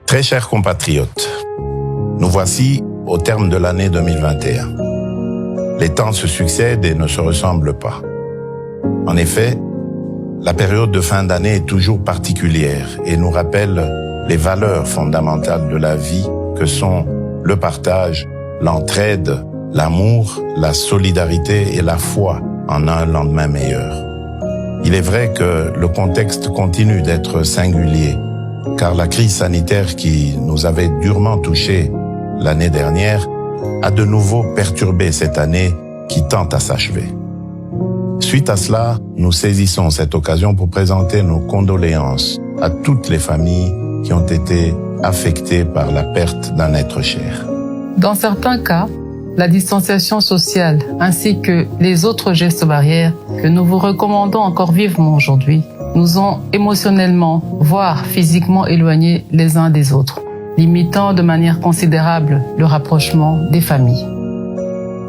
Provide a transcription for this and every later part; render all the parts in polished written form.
Très chers compatriotes, nous voici au terme de l'année 2021. Les temps se succèdent et ne se ressemblent pas. En effet, la période de fin d'année est toujours particulière et nous rappelle les valeurs fondamentales de la vie que sont le partage, l'entraide, l'amour, la solidarité et la foi en un lendemain meilleur. Il est vrai que le contexte continue d'être singulier, car la crise sanitaire qui nous avait durement touchés l'année dernière a de nouveau perturbé cette année qui tend à s'achever. Suite à cela, nous saisissons cette occasion pour présenter nos condoléances à toutes les familles qui ont été affectées par la perte d'un être cher. Dans certains cas, la distanciation sociale ainsi que les autres gestes barrières que nous vous recommandons encore vivement aujourd'hui nous ont émotionnellement, voire physiquement éloignés les uns des autres, limitant de manière considérable le rapprochement des familles.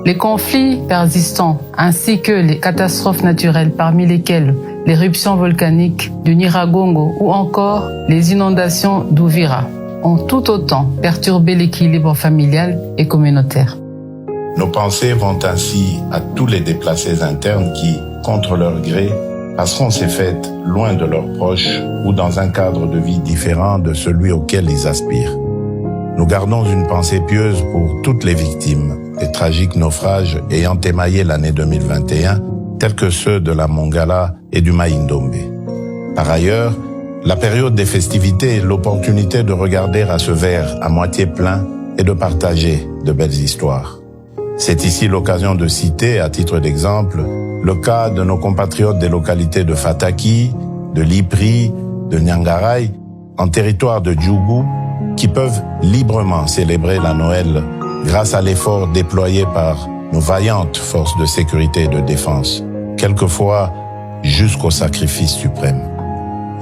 Les conflits persistants ainsi que les catastrophes naturelles parmi lesquelles l'éruption volcanique du Nyiragongo ou encore les inondations d'Uvira ont tout autant perturbé l'équilibre familial et communautaire. Nos pensées vont ainsi à tous les déplacés internes qui, contre leur gré, passeront ces fêtes loin de leurs proches ou dans un cadre de vie différent de celui auquel ils aspirent. Nous gardons une pensée pieuse pour toutes les victimes des tragiques naufrages ayant émaillé l'année 2021, tels que ceux de la Mongala et du Mai-Ndombe. Par ailleurs, la période des festivités est l'opportunité de regarder à ce verre à moitié plein et de partager de belles histoires. C'est ici l'occasion de citer, à titre d'exemple, le cas de nos compatriotes des localités de Fataki, de Lipri, de Nyangaray, en territoire de Djougou, qui peuvent librement célébrer la Noël grâce à l'effort déployé par nos vaillantes forces de sécurité et de défense, quelquefois jusqu'au sacrifice suprême.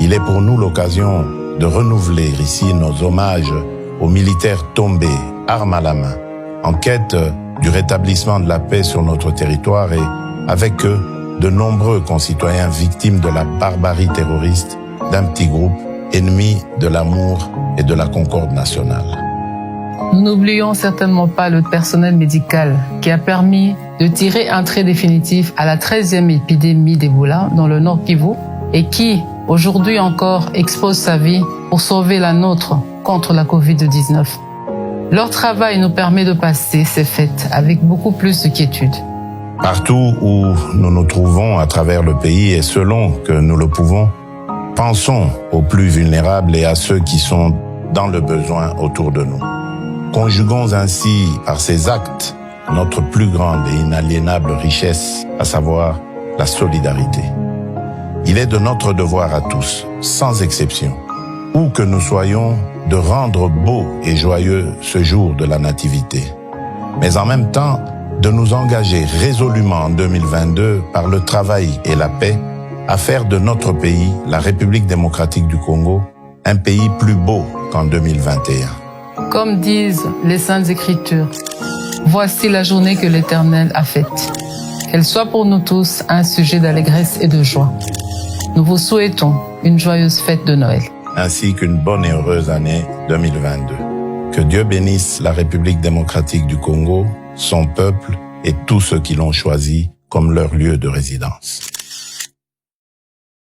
Il est pour nous l'occasion de renouveler ici nos hommages aux militaires tombés, armes à la main, en quête du rétablissement de la paix sur notre territoire et, avec eux, de nombreux concitoyens victimes de la barbarie terroriste d'un petit groupe ennemi de l'amour et de la concorde nationale. Nous n'oublions certainement pas le personnel médical qui a permis de tirer un trait définitif à la 13e épidémie d'Ebola dans le Nord Kivu et qui, aujourd'hui encore, expose sa vie pour sauver la nôtre contre la Covid-19. Leur travail nous permet de passer ces fêtes avec beaucoup plus de quiétude. Partout où nous nous trouvons à travers le pays et selon que nous le pouvons, pensons aux plus vulnérables et à ceux qui sont dans le besoin autour de nous. Conjuguons ainsi par ces actes notre plus grande et inaliénable richesse, à savoir la solidarité. Il est de notre devoir à tous, sans exception, où que nous soyons, de rendre beau et joyeux ce jour de la Nativité. Mais en même temps, de nous engager résolument en 2022 par le travail et la paix à faire de notre pays, la République démocratique du Congo, un pays plus beau qu'en 2021. Comme disent les Saintes Écritures, voici la journée que l'Éternel a faite. Qu'elle soit pour nous tous un sujet d'allégresse et de joie. Nous vous souhaitons une joyeuse fête de Noël. Ainsi qu'une bonne et heureuse année 2022. Que Dieu bénisse la République démocratique du Congo, son peuple et tous ceux qui l'ont choisi comme leur lieu de résidence.